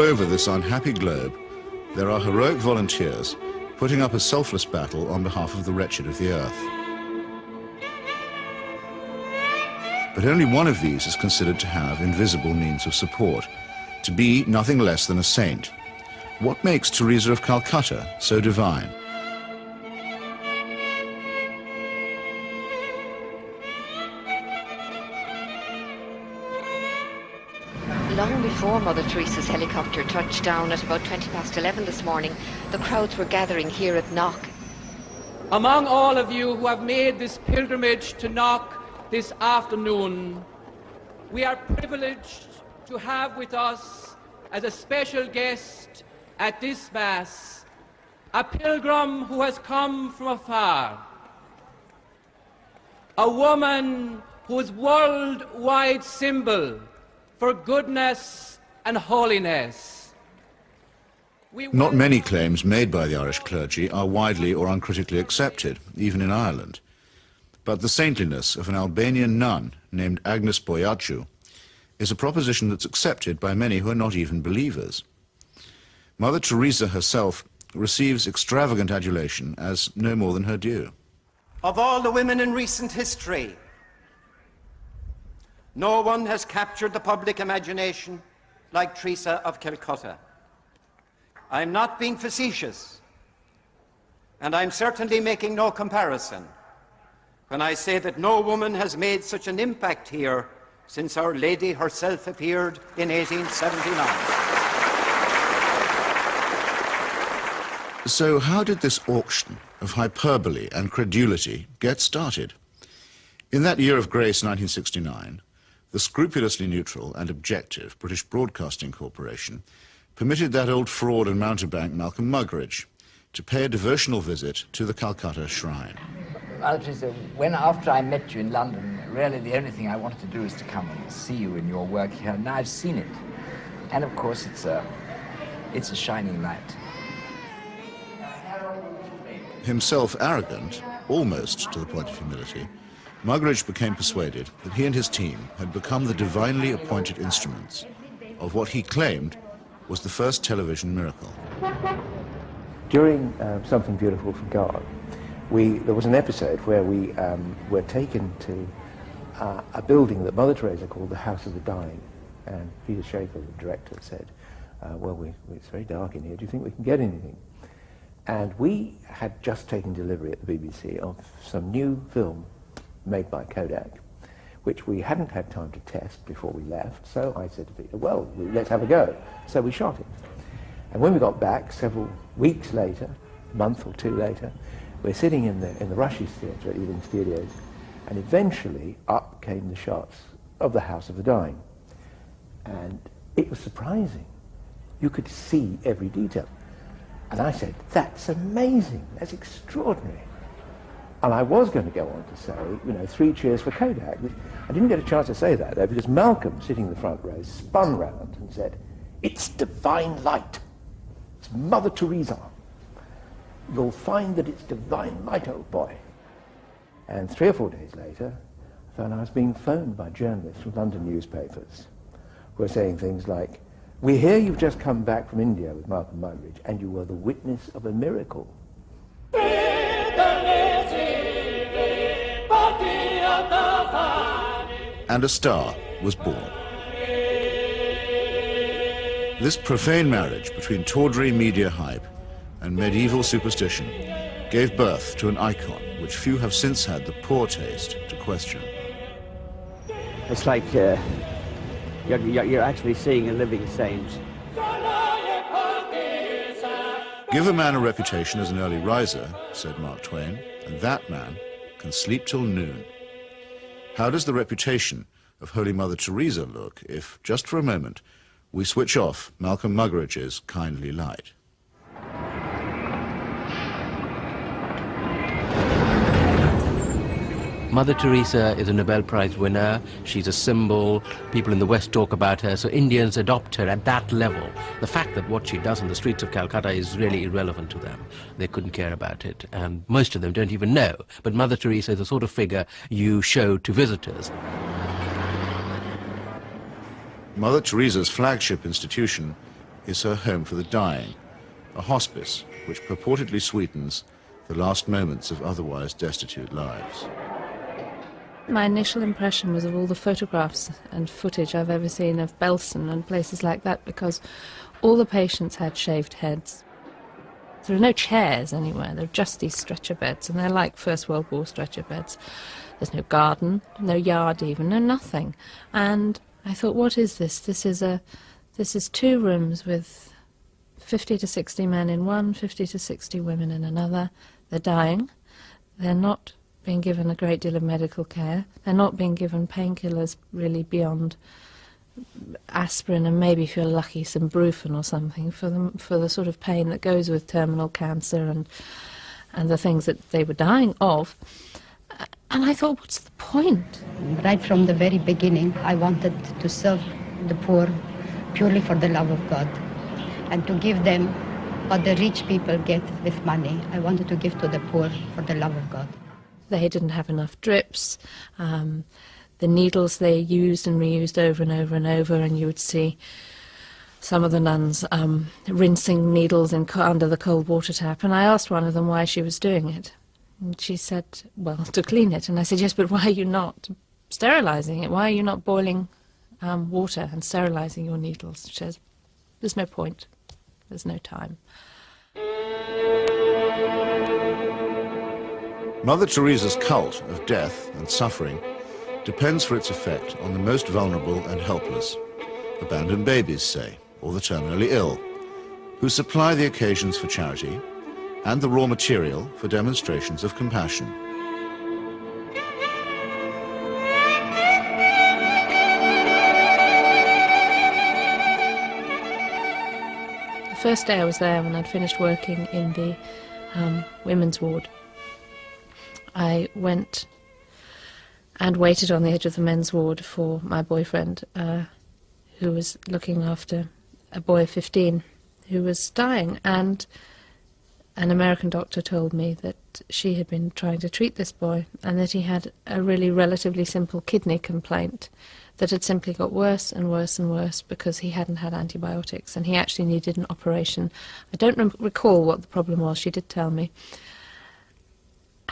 over this unhappy globe, there are heroic volunteers putting up a selfless battle on behalf of the wretched of the earth. But only one of these is considered to have invisible means of support, to be nothing less than a saint. What makes Teresa of Calcutta so divine? Long before Mother Teresa's helicopter touched down at about 11:20 this morning, the crowds were gathering here at Knock. Among all of you who have made this pilgrimage to Knock this afternoon, we are privileged to have with us as a special guest at this Mass a pilgrim who has come from afar, a woman whose worldwide symbol for goodness and holiness. Not many claims made by the Irish clergy are widely or uncritically accepted, even in Ireland. But the saintliness of an Albanian nun named Agnes Boyaciu is a proposition that's accepted by many who are not even believers. Mother Teresa herself receives extravagant adulation as no more than her due. Of all the women in recent history, no one has captured the public imagination like Teresa of Calcutta. I'm not being facetious, and I'm certainly making no comparison when I say that no woman has made such an impact here since Our Lady herself appeared in 1879. So how did this auction of hyperbole and credulity get started? In that year of grace, 1969, the scrupulously neutral and objective British Broadcasting Corporation permitted that old fraud and mountebank Malcolm Muggeridge to pay a devotional visit to the Calcutta Shrine. Mother Teresa, after I met you in London, really the only thing I wanted to do is to come and see you in your work here. Now I've seen it, and of course it's a shining light. Himself arrogant, almost to the point of humility, Muggeridge became persuaded that he and his team had become the divinely appointed instruments of what he claimed was the first television miracle. During Something Beautiful for God, there was an episode where we were taken to a building that Mother Teresa called the House of the Dying, and Peter Schaefer, the director, said, well, it's very dark in here, do you think we can get anything? And we had just taken delivery at the BBC of some new film made by Kodak, which we hadn't had time to test before we left, so I said to Peter, well, let's have a go. So we shot it. And when we got back, several weeks later, a month or two later, we're sitting in the Rushes Theatre at Ealing Studios, and eventually up came the shots of the House of the Dying. And it was surprising. You could see every detail. And I said, that's amazing, that's extraordinary. And I was going to go on to say, 3 cheers for Kodak. I didn't get a chance to say that, though, because Malcolm, sitting in the front row, spun round and said, it's divine light. It's Mother Teresa. You'll find that it's divine light, old boy. And 3 or 4 days later, I found I was being phoned by journalists from London newspapers who were saying things like, we hear you've just come back from India with Malcolm Muggeridge, and you were the witness of a miracle. And a star was born. This profane marriage between tawdry media hype and medieval superstition gave birth to an icon which few have since had the poor taste to question. It's like you're actually seeing a living saint. Give a man a reputation as an early riser, said Mark Twain, and that man can sleep till noon. How does the reputation of Holy Mother Teresa look if, just for a moment, we switch off Malcolm Muggeridge's kindly light? Mother Teresa is a Nobel Prize winner. She's a symbol. People in the West talk about her, so Indians adopt her at that level. The fact that what she does on the streets of Calcutta is really irrelevant to them. They couldn't care about it, and most of them don't even know. But Mother Teresa is the sort of figure you show to visitors. Mother Teresa's flagship institution is her home for the dying, a hospice which purportedly sweetens the last moments of otherwise destitute lives. My initial impression was of all the photographs and footage I've ever seen of Belsen and places like that, because all the patients had shaved heads. There are no chairs anywhere, there are just these stretcher beds, and they're like First World War stretcher beds. There's no garden, no yard even, no nothing. And I thought, what is this? This is 2 rooms with 50 to 60 men in one, 50 to 60 women in another. They're dying. They're not being given a great deal of medical care. They're not being given painkillers really beyond aspirin and maybe, if you're lucky, some Brufen or something for the sort of pain that goes with terminal cancer and the things that they were dying of. And I thought, what's the point? Right from the very beginning, I wanted to serve the poor purely for the love of God and to give them what the rich people get with money. I wanted to give to the poor for the love of God. They didn't have enough drips. The needles they used and reused over and over and over, and you would see some of the nuns rinsing needles under the cold water tap. And I asked one of them why she was doing it. And she said, well, to clean it. And I said, yes, but why are you not sterilizing it? Why are you not boiling water and sterilizing your needles? She says, there's no point. There's no time. Mother Teresa's cult of death and suffering depends for its effect on the most vulnerable and helpless, abandoned babies, say, or the terminally ill, who supply the occasions for charity and the raw material for demonstrations of compassion. The first day I was there, when I'd finished working in the women's ward, I went and waited on the edge of the men's ward for my boyfriend, who was looking after a boy of 15 who was dying. And an American doctor told me that she had been trying to treat this boy and that he had a really relatively simple kidney complaint that had simply got worse and worse and worse because he hadn't had antibiotics, and he actually needed an operation. I don't recall what the problem was. She did tell me.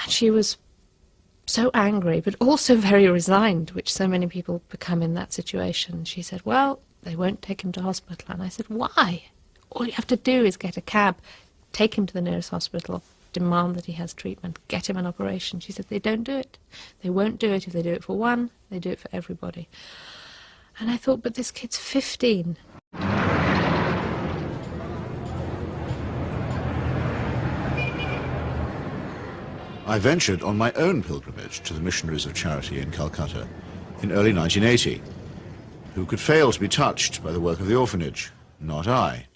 And she was so angry, but also very resigned, which so many people become in that situation. She said, well, they won't take him to hospital. And I said, why? All you have to do is get a cab, take him to the nearest hospital, demand that he has treatment, get him an operation. She said, they don't do it. They won't do it. If they do it for one, they do it for everybody. And I thought, but this kid's 15. I ventured on my own pilgrimage to the Missionaries of Charity in Calcutta in early 1980. Who could fail to be touched by the work of the orphanage? Not I,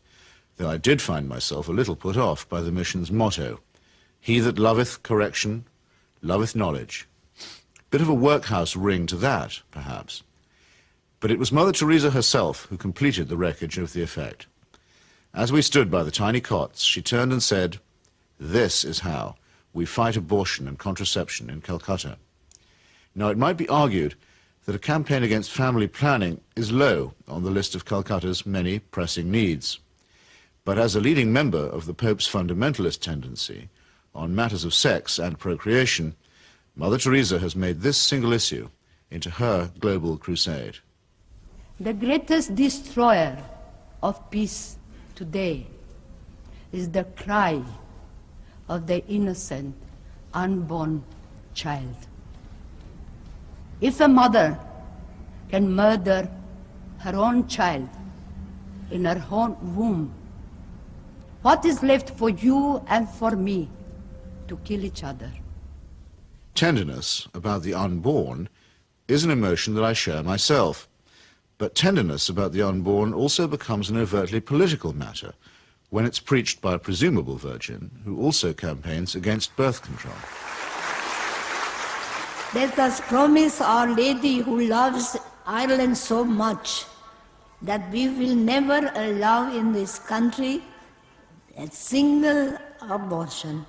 though I did find myself a little put off by the mission's motto, he that loveth correction, loveth knowledge. Bit of a workhouse ring to that, perhaps. But it was Mother Teresa herself who completed the wreckage of the effect. As we stood by the tiny cots, she turned and said, this is how we fight abortion and contraception in Calcutta. Now, it might be argued that a campaign against family planning is low on the list of Calcutta's many pressing needs. But as a leading member of the Pope's fundamentalist tendency on matters of sex and procreation, Mother Teresa has made this single issue into her global crusade. The greatest destroyer of peace today is the cry of the innocent, unborn child. If a mother can murder her own child in her own womb, what is left for you and for me to kill each other? Tenderness about the unborn is an emotion that I share myself. But tenderness about the unborn also becomes an overtly political matter when it's preached by a presumable virgin who also campaigns against birth control. Let us promise Our Lady, who loves Ireland so much, that we will never allow in this country a single abortion.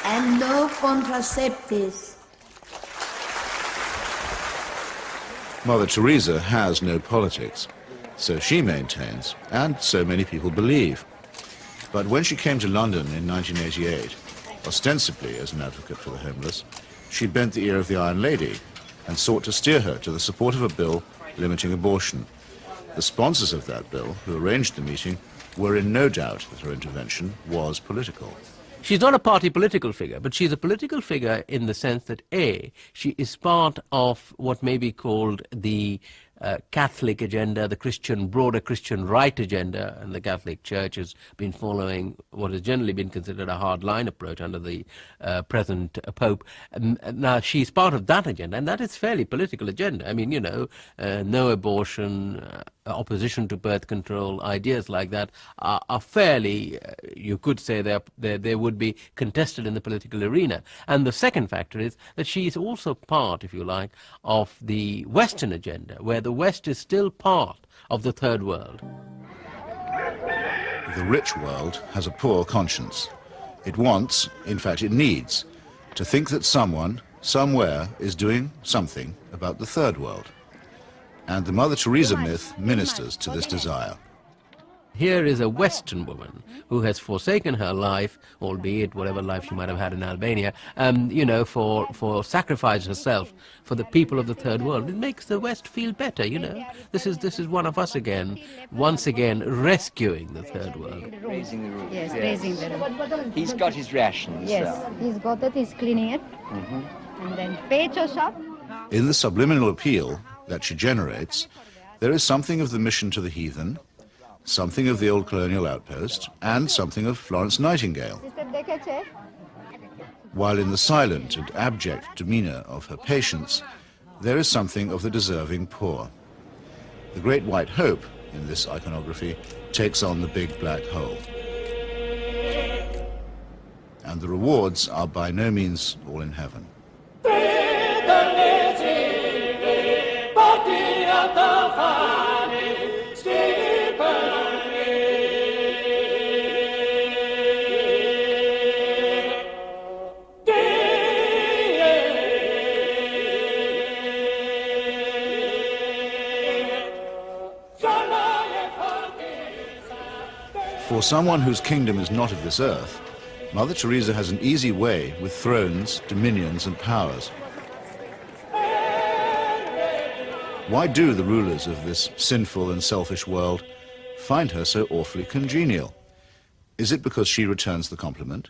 And no contraceptives. Mother Teresa has no politics, so she maintains, and so many people believe. But when she came to London in 1988, ostensibly as an advocate for the homeless, she bent the ear of the Iron Lady and sought to steer her to the support of a bill limiting abortion. The sponsors of that bill, who arranged the meeting, were in no doubt that her intervention was political. She's not a party political figure, but she's a political figure in the sense that, A, she is part of what may be called the Catholic agenda, the broader Christian right agenda, and the Catholic Church has been following what has generally been considered a hard-line approach under the present Pope. Now, she's part of that agenda, and that is fairly political agenda. I mean, you know, no abortion, opposition to birth control, ideas like that are fairly, you could say they would be contested in the political arena. And the second factor is that she is also part, if you like, of the Western agenda, where the West is still part of the third world. The rich world has a poor conscience. It wants, in fact it needs, to think that someone, somewhere, is doing something about the third world. And the Mother Teresa myth ministers to this desire. Here is a Western woman who has forsaken her life, albeit whatever life she might have had in Albania, you know, for sacrifice herself for the people of the third world. It makes the West feel better, you know. This is one of us again, once again rescuing the third world. Raising the roof. Yes, raising the roof. He's got his rations. Yes, he's got it, he's cleaning it. And then pecho shop. In the subliminal appeal that she generates, there is something of the mission to the heathen, something of the old colonial outpost, and something of Florence Nightingale. While in the silent and abject demeanor of her patients, there is something of the deserving poor. The great white hope in this iconography takes on the big black hole. And the rewards are by no means all in heaven. For someone whose kingdom is not of this earth, Mother Teresa has an easy way with thrones, dominions, and powers. Why do the rulers of this sinful and selfish world find her so awfully congenial? Is it because she returns the compliment?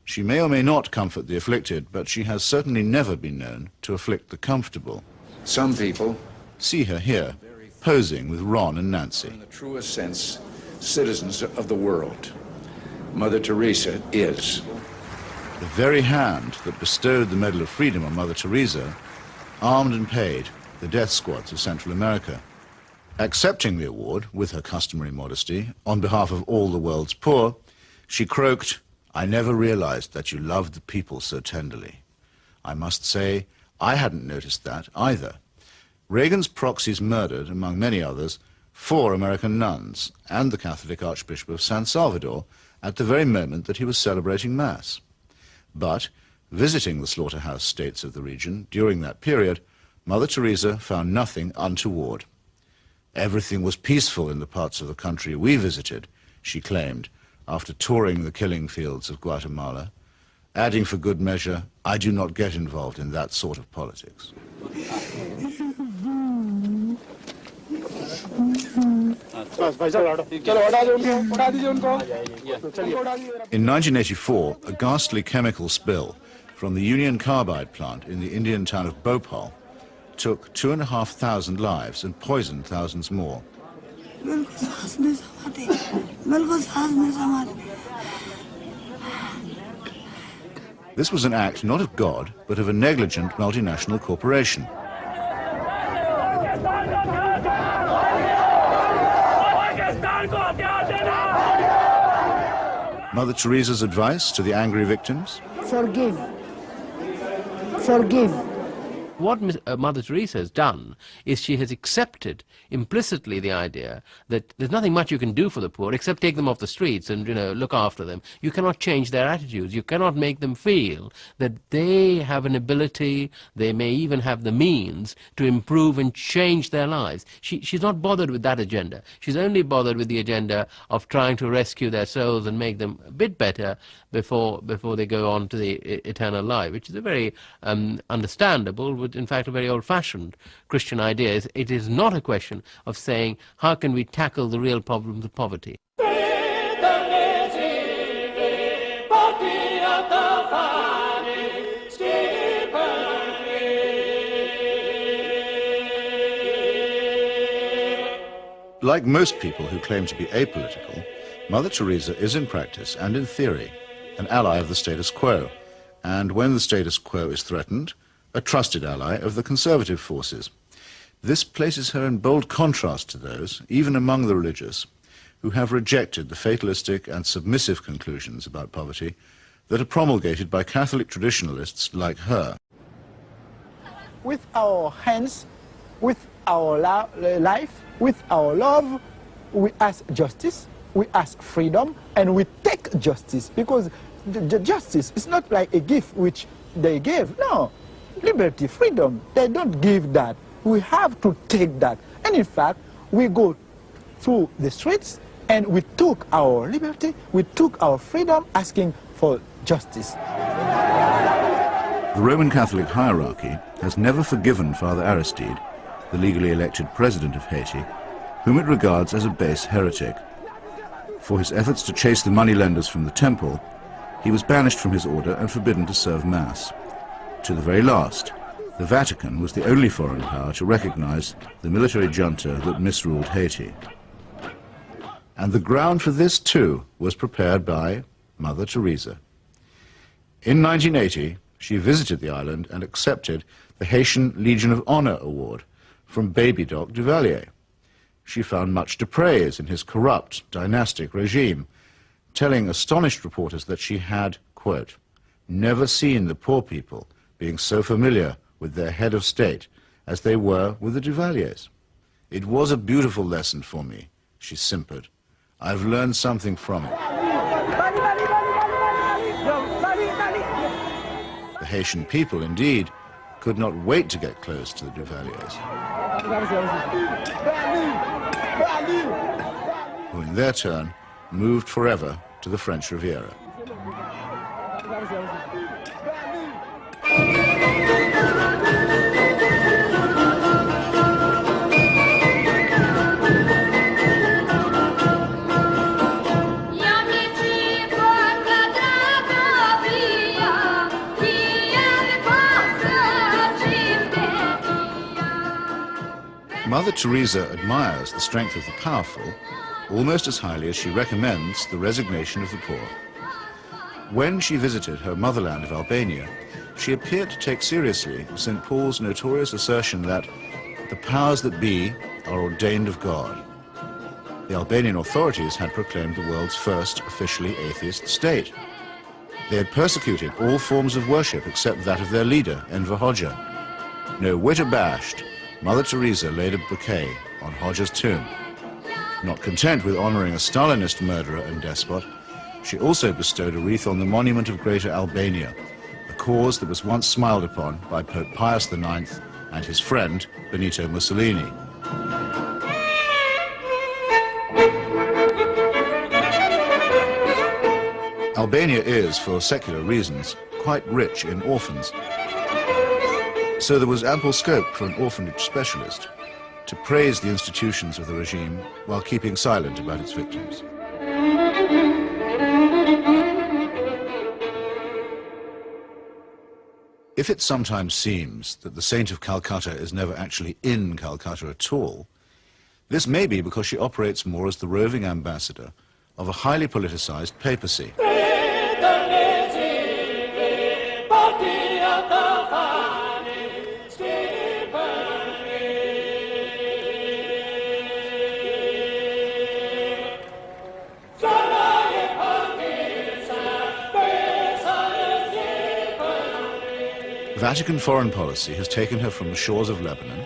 She may or may not comfort the afflicted, but she has certainly never been known to afflict the comfortable. Some people see her here, posing with Ron and Nancy. In the truest sense, citizens of the world. Mother Teresa is. The very hand that bestowed the Medal of Freedom on Mother Teresa armed and paid the death squads of Central America. Accepting the award, with her customary modesty, on behalf of all the world's poor, she croaked, "I never realized that you loved the people so tenderly." I must say, I hadn't noticed that either. Reagan's proxies murdered, among many others, 4 American nuns and the Catholic Archbishop of San Salvador at the very moment that he was celebrating Mass. But, visiting the slaughterhouse states of the region during that period, Mother Teresa found nothing untoward. Everything was peaceful in the parts of the country we visited, she claimed, after touring the killing fields of Guatemala, adding for good measure, "I do not get involved in that sort of politics." In 1984, a ghastly chemical spill from the Union Carbide plant in the Indian town of Bhopal took 2,500 lives and poisoned thousands more. This was an act not of God, but of a negligent multinational corporation. Mother Teresa's advice to the angry victims? Forgive. Forgive. What Mother Teresa has done is she has accepted implicitly the idea that there's nothing much you can do for the poor except take them off the streets and, look after them. You cannot change their attitudes. You cannot make them feel that they have an ability, they may even have the means to improve and change their lives. She's not bothered with that agenda. She's only bothered with the agenda of trying to rescue their souls and make them a bit better before they go on to the eternal life, which is a very understandable, but in fact a very old-fashioned Christian idea. It is not a question of saying, how can we tackle the real problems of poverty? Like most people who claim to be apolitical, Mother Teresa is in practice and in theory an ally of the status quo, and when the status quo is threatened, a trusted ally of the conservative forces. This places her in bold contrast to those, even among the religious, who have rejected the fatalistic and submissive conclusions about poverty that are promulgated by Catholic traditionalists like her. With our hands, with our life, with our love, we ask justice, we ask freedom, and we take justice, because the justice is not like a gift which they gave. No, liberty, freedom, they don't give that. We have to take that. And in fact, we go through the streets and we took our liberty, we took our freedom, asking for justice. The Roman Catholic hierarchy has never forgiven Father Aristide, the legally elected president of Haiti, whom it regards as a base heretic. For his efforts to chase the moneylenders from the temple, he was banished from his order and forbidden to serve Mass. To the very last, the Vatican was the only foreign power to recognize the military junta that misruled Haiti. And the ground for this, too, was prepared by Mother Teresa. In 1980, she visited the island and accepted the Haitian Legion of Honor Award from Baby Doc Duvalier. She found much to praise in his corrupt, dynastic regime, telling astonished reporters that she had, quote, never seen the poor people being so familiar with their head of state as they were with the Duvaliers. It was a beautiful lesson for me, she simpered. I've learned something from it. The Haitian people, indeed, could not wait to get close to the Duvaliers, who in their turn moved forever to the French Riviera. Mother Teresa admires the strength of the powerful almost as highly as she recommends the resignation of the poor. When she visited her motherland of Albania, she appeared to take seriously St. Paul's notorious assertion that the powers that be are ordained of God. The Albanian authorities had proclaimed the world's first officially atheist state. They had persecuted all forms of worship except that of their leader, Enver Hoxha. No whit abashed, Mother Teresa laid a bouquet on Hoxha's tomb. Not content with honoring a Stalinist murderer and despot, she also bestowed a wreath on the monument of Greater Albania, a cause that was once smiled upon by Pope Pius IX and his friend, Benito Mussolini. Albania is, for secular reasons, quite rich in orphans. So there was ample scope for an orphanage specialist to praise the institutions of the regime while keeping silent about its victims. If it sometimes seems that the Saint of Calcutta is never actually in Calcutta at all, this may be because she operates more as the roving ambassador of a highly politicized papacy. Vatican foreign policy has taken her from the shores of Lebanon,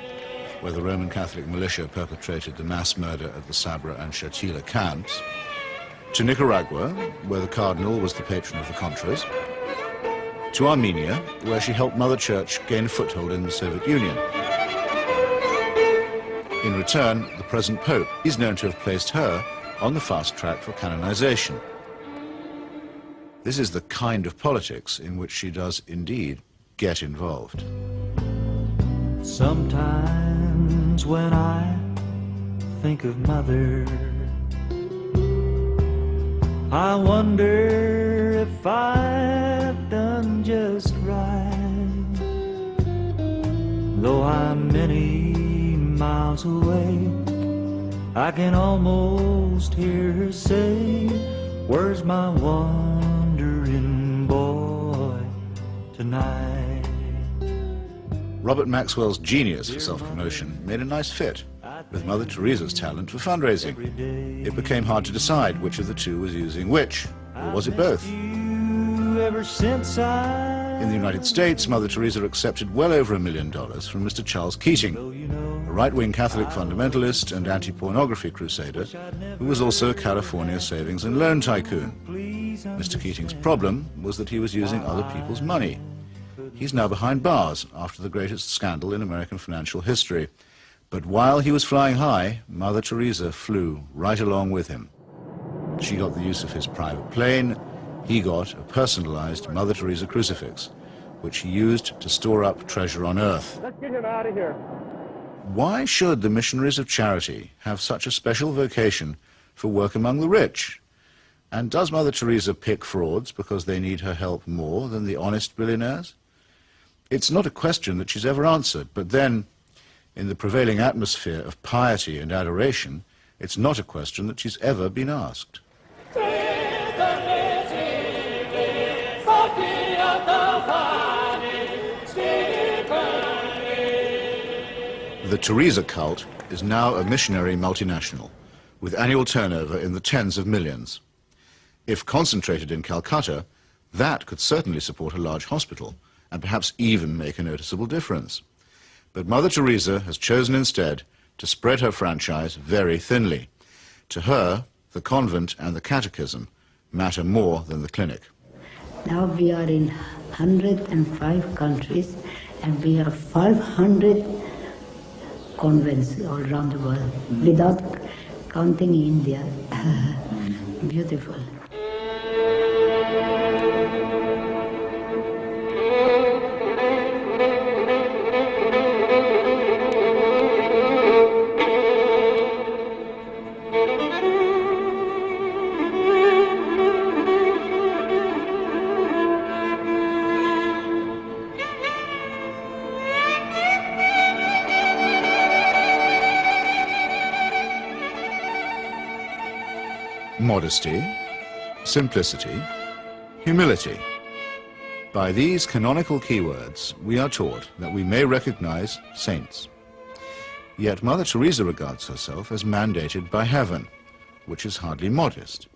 where the Roman Catholic militia perpetrated the mass murder at the Sabra and Shatila camps, to Nicaragua, where the cardinal was the patron of the Contras, to Armenia, where she helped Mother Church gain a foothold in the Soviet Union. In return, the present Pope is known to have placed her on the fast track for canonization. This is the kind of politics in which she does indeed get involved. Sometimes when I think of Mother, I wonder if I've done just right. Though I'm many miles away, I can almost hear her say, "Where's my wandering boy tonight?" Robert Maxwell's genius for self-promotion made a nice fit with Mother Teresa's talent for fundraising. It became hard to decide which of the two was using which, or was it both? In the United States, Mother Teresa accepted well over $1 million from Mr. Charles Keating, a right-wing Catholic fundamentalist and anti-pornography crusader who was also a California savings and loan tycoon. Mr. Keating's problem was that he was using other people's money. He's now behind bars after the greatest scandal in American financial history. But while he was flying high, Mother Teresa flew right along with him. She got the use of his private plane. He got a personalized Mother Teresa crucifix, which he used to store up treasure on earth. Let's get him out of here. Why should the missionaries of charity have such a special vocation for work among the rich? And does Mother Teresa pick frauds because they need her help more than the honest billionaires? It's not a question that she's ever answered, but then, in the prevailing atmosphere of piety and adoration, it's not a question that she's ever been asked. The Teresa cult is now a missionary multinational, with annual turnover in the tens of millions. If concentrated in Calcutta, that could certainly support a large hospital, and perhaps even make a noticeable difference. But Mother Teresa has chosen instead to spread her franchise very thinly. To her, the convent and the catechism matter more than the clinic. Now we are in 105 countries and we have 500 convents all around the world, without counting India. Beautiful. Modesty, simplicity, humility. By these canonical keywords, we are taught that we may recognize saints. Yet Mother Teresa regards herself as mandated by heaven, which is hardly modest.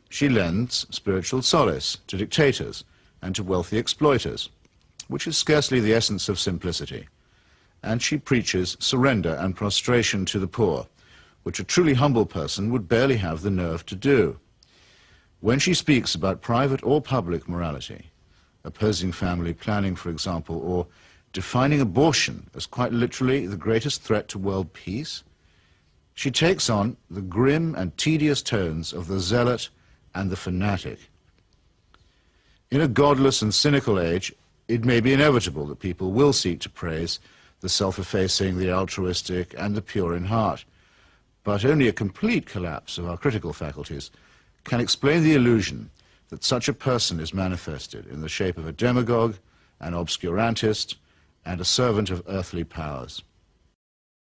She lends spiritual solace to dictators and to wealthy exploiters, which is scarcely the essence of simplicity. And she preaches surrender and prostration to the poor, which a truly humble person would barely have the nerve to do. When she speaks about private or public morality, opposing family planning, for example, or defining abortion as quite literally the greatest threat to world peace, she takes on the grim and tedious tones of the zealot and the fanatic. In a godless and cynical age, it may be inevitable that people will seek to praise the self-effacing, the altruistic, and the pure in heart. But only a complete collapse of our critical faculties can explain the illusion that such a person is manifested in the shape of a demagogue, an obscurantist, and a servant of earthly powers.